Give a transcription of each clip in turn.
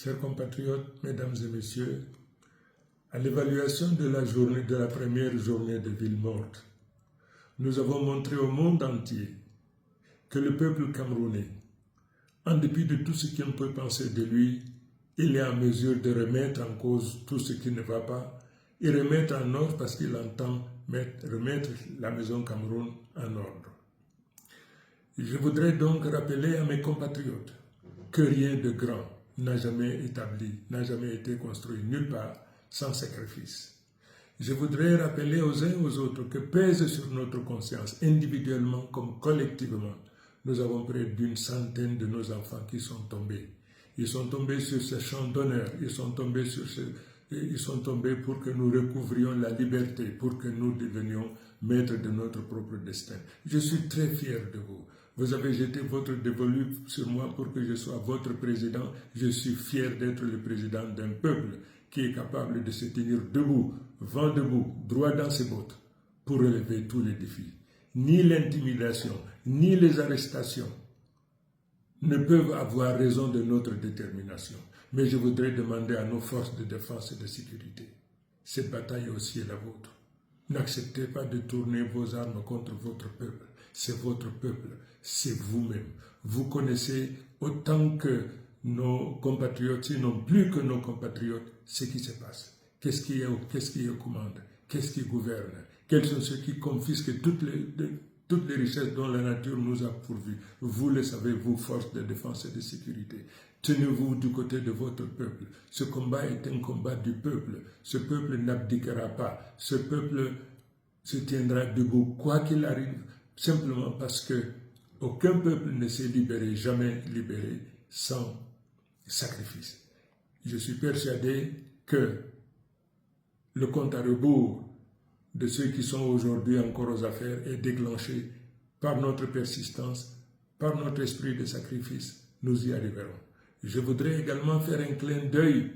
Chers compatriotes, mesdames et messieurs, à l'évaluation de la première journée de ville morte, nous avons montré au monde entier que le peuple camerounais, en dépit de tout ce qu'on peut penser de lui, il est en mesure de remettre en cause tout ce qui ne va pas et remettre en ordre parce qu'il entend remettre la maison Cameroun en ordre. Je voudrais donc rappeler à mes compatriotes que rien de grand n'a jamais été construit nulle part sans sacrifice. Je voudrais rappeler aux uns et aux autres que pèse sur notre conscience, individuellement comme collectivement, nous avons près d'une centaine de nos enfants qui sont tombés. Ils sont tombés sur ce champ d'honneur, ils sont tombés pour que nous recouvrions la liberté, pour que nous devenions maîtres de notre propre destin. Je suis très fier de vous. Vous avez jeté votre dévolu sur moi pour que je sois votre président. Je suis fier d'être le président d'un peuple qui est capable de se tenir debout, vent debout, droit dans ses bottes, pour relever tous les défis. Ni l'intimidation, ni les arrestations ne peuvent avoir raison de notre détermination. Mais je voudrais demander à nos forces de défense et de sécurité, cette bataille aussi est la vôtre. N'acceptez pas de tourner vos armes contre votre peuple. C'est votre peuple, c'est vous-même. Vous connaissez autant que nos compatriotes, sinon plus que nos compatriotes, ce qui se passe. Qu'est-ce qui est aux commandes? Qu'est-ce qui gouverne? Quels sont ceux qui confisquent toutes les richesses dont la nature nous a pourvues? Vous le savez, vous, forces de défense et de sécurité. Tenez-vous du côté de votre peuple. Ce combat est un combat du peuple. Ce peuple n'abdiquera pas. Ce peuple se tiendra debout, quoi qu'il arrive, simplement parce que aucun peuple ne s'est libéré, jamais libéré, sans sacrifice. Je suis persuadé que le compte à rebours de ceux qui sont aujourd'hui encore aux affaires est déclenché par notre persistance, par notre esprit de sacrifice. Nous y arriverons. Je voudrais également faire un clin d'œil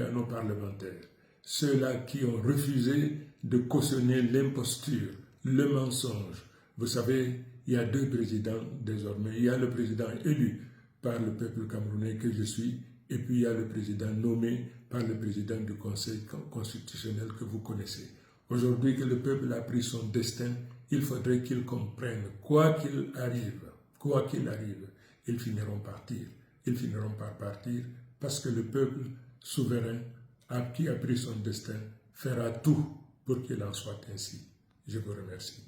à nos parlementaires, ceux-là qui ont refusé de cautionner l'imposture, le mensonge. Vous savez, il y a deux présidents désormais. Il y a le président élu par le peuple camerounais que je suis, et puis il y a le président nommé par le président du Conseil constitutionnel que vous connaissez. Aujourd'hui que le peuple a pris son destin, il faudrait qu'il comprenne, quoi qu'il arrive, ils finiront par partir, parce que le peuple souverain qui a pris son destin fera tout pour qu'il en soit ainsi. Je vous remercie.